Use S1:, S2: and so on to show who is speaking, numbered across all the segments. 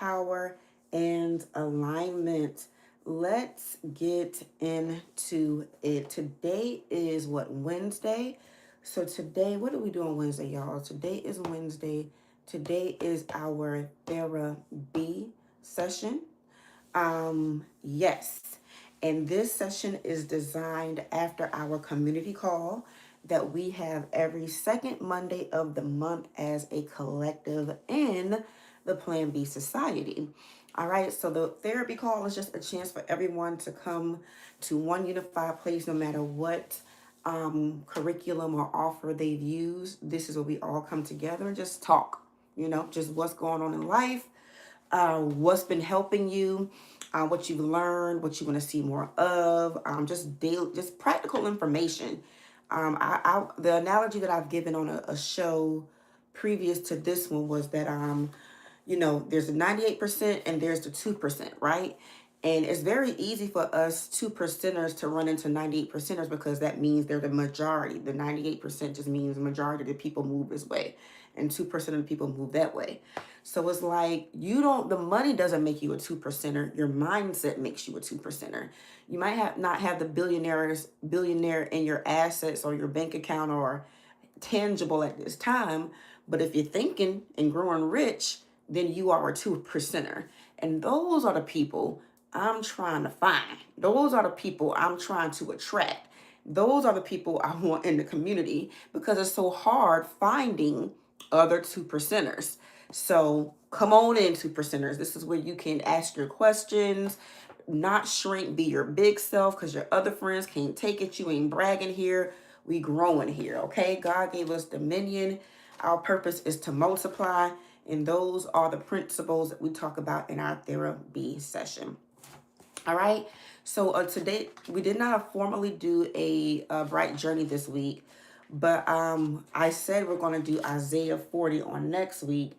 S1: power, and alignment. Let's get into it. Today is what, Wednesday? So today, what do we do on Wednesday, y'all? Today is Wednesday. Today is our therapy session. Yes. And this session is designed after our community call that we have every second Monday of the month as a collective in the Plan B Society. All right, so the therapy call is just a chance for everyone to come to one unified place no matter what curriculum or offer they've used. This is where we all come together and just talk, just what's going on in life, what's been helping you, what you've learned, what you want to see more of, just practical information. The analogy that I've given on a show previous to this one was that there's the 98% and there's the 2%, right? And it's very easy for us 2%ers to run into 98%ers because that means they're the majority. The 98% just means the majority of the people move this way and 2% of the people move that way. So it's like the money doesn't make you a 2%er. Your mindset makes you a 2%er. You might not have the billionaire in your assets or your bank account or tangible at this time, but if you're thinking and growing rich, then you are a 2%er. And those are the people I'm trying to find. Those are the people I'm trying to attract. Those are the people I want in the community because it's so hard finding other 2%ers. So come on in, 2%ers. This is where you can ask your questions, not shrink, be your big self because your other friends can't take it. You ain't bragging here. We growing here, okay? God gave us dominion. Our purpose is to multiply. And those are the principles that we talk about in our therapy session. All right. So today we did not formally do a bright journey this week, but I said we're going to do Isaiah 40 on next week,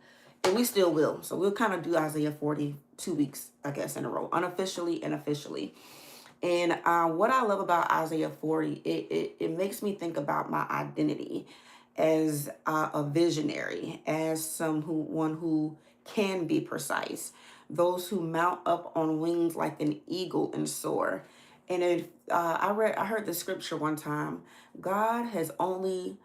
S1: and we still will. So we'll kind of do Isaiah 40 2 weeks, I guess, in a row, unofficially and officially. And what I love about Isaiah 40, it makes me think about my identity as a visionary, as someone who can be precise, those who mount up on wings like an eagle and soar. And I heard the scripture one time. God has only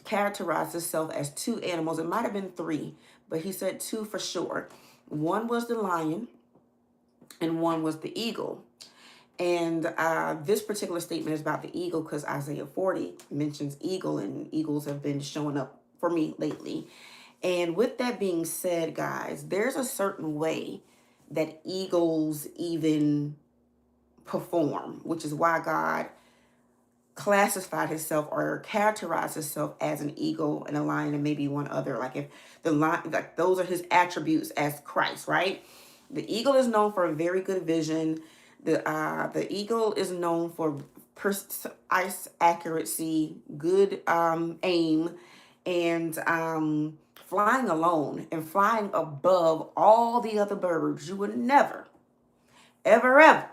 S1: characterized himself as two animals. It might have been three, but he said two for sure. One was the lion, and one was the eagle. And this particular statement is about the eagle because Isaiah 40 mentions eagle, and eagles have been showing up for me lately. And with that being said, guys, there's a certain way that eagles even perform, which is why God classified himself or characterized himself as an eagle and a lion and maybe one other. Like if the lion, like those are his attributes as Christ, right? The eagle is known for a very good vision. The eagle is known for precise accuracy, good aim, and flying alone and flying above all the other birds. You would never, ever, ever,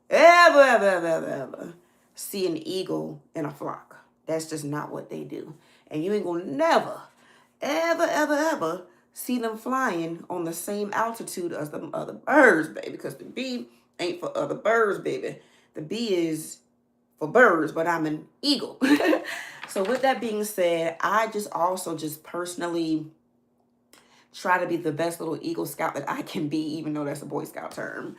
S1: ever, ever, ever, ever, ever see an eagle in a flock. That's just not what they do. And you ain't gonna never, ever, ever, ever see them flying on the same altitude as the other birds, baby, because the bee ain't for other birds, baby. The bee is for birds, but I'm an eagle. So with that being said, I just personally try to be the best little Eagle Scout that I can be, even though that's a Boy Scout term.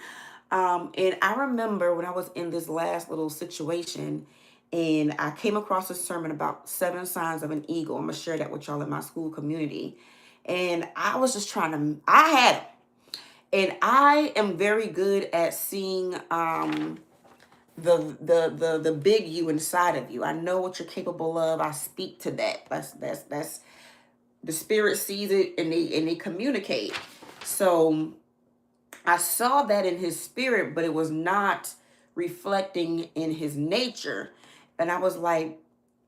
S1: And I remember when I was in this last little situation and I came across a sermon about 7 signs of an eagle. I'm going to share that with y'all in my school community. And I was just I had them. And I am very good at seeing the big you inside of you. I know what you're capable of. I speak to that. That's the spirit sees it and they communicate. So I saw that in his spirit, but it was not reflecting in his nature. And I was like,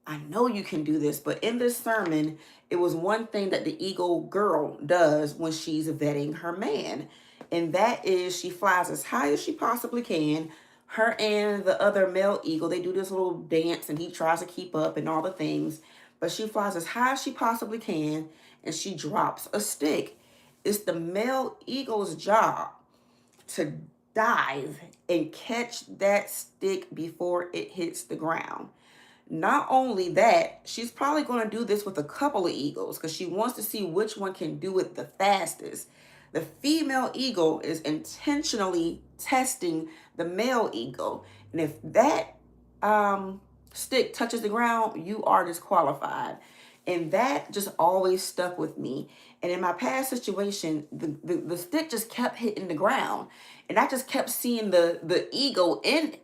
S1: I know you can do this. But in this sermon, it was one thing that the eagle girl does when she's vetting her man. And that is she flies as high as she possibly can. Her and the other male eagle, they do this little dance and he tries to keep up and all the things. But she flies as high as she possibly can and she drops a stick. it's the male ego's job to dive and catch that stick before it hits the ground. Not only that, she's probably going to do this with a couple of egos because she wants to see which one can do it the fastest. The female ego is intentionally testing the male ego. And if that stick touches the ground, you are disqualified. And that just always stuck with me. And in my past situation, the stick just kept hitting the ground. And I just kept seeing the eagle in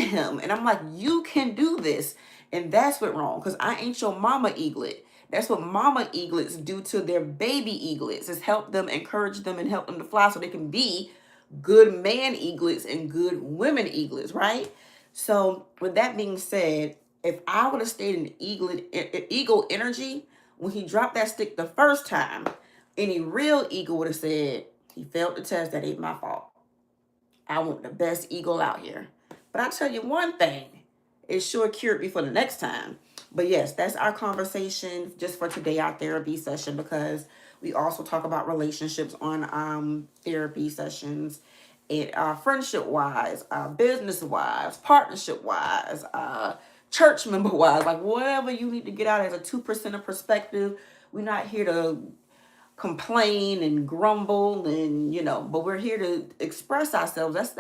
S1: him. And I'm like, you can do this. And that's what wrong. Because I ain't your mama eaglet. That's what mama eaglets do to their baby eaglets, is help them, encourage them, and help them to fly so they can be good man eaglets and good women eaglets, right? So with that being said, if I would have stayed in eagle energy, when he dropped that stick the first time, any real eagle would have said, he failed the test, that ain't my fault. I want the best eagle out here. But I tell you one thing, it sure cured me for the next time. But yes, that's our conversation just for today, our therapy session, because we also talk about relationships on therapy sessions, it friendship-wise, business-wise, partnership-wise, church member-wise, like whatever you need to get out as a 2% perspective. We're not here to complain and grumble and, but we're here to express ourselves.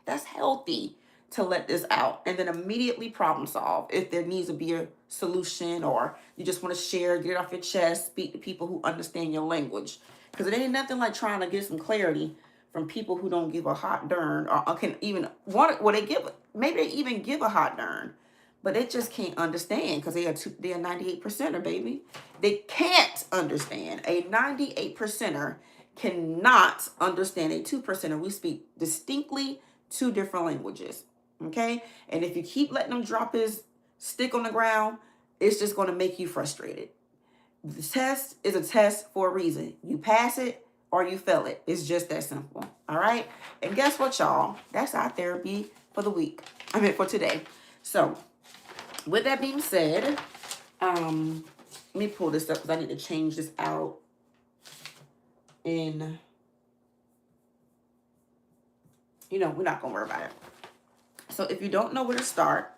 S1: That's healthy to let this out and then immediately problem solve if there needs to be a solution, or you just want to share, get it off your chest, speak to people who understand your language. Because it ain't nothing like trying to get some clarity from people who don't give a hot darn, or can even want it. Well, maybe they even give a hot darn, but they just can't understand because they're 98%er, baby. They can't understand. A 98%er cannot understand a 2%er. We speak distinctly two different languages. Okay? And if you keep letting him drop his stick on the ground, it's just going to make you frustrated. The test is a test for a reason. You pass it or you fail it. It's just that simple. All right? And guess what, y'all? That's our therapy for the week. For today. So, with that being said, let me pull this up because I need to change this out in, we're not going to worry about it. So if you don't know where to start,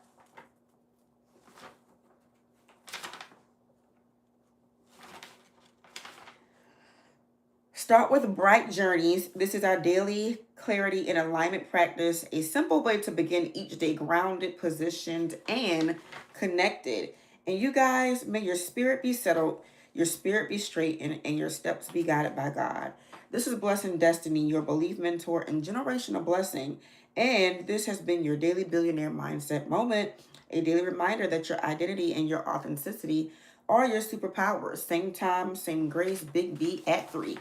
S1: start with Bright Journeys. This is our daily clarity and alignment practice, a simple way to begin each day grounded, positioned, and connected. And you guys, may your spirit be settled, your spirit be straight, and your steps be guided by God. This is Blessin Dystanee, your belief mentor and generational blessing. And this has been your daily billionaire mindset moment, a daily reminder that your identity and your authenticity are your superpowers. Same time, same grace, Big B at 3.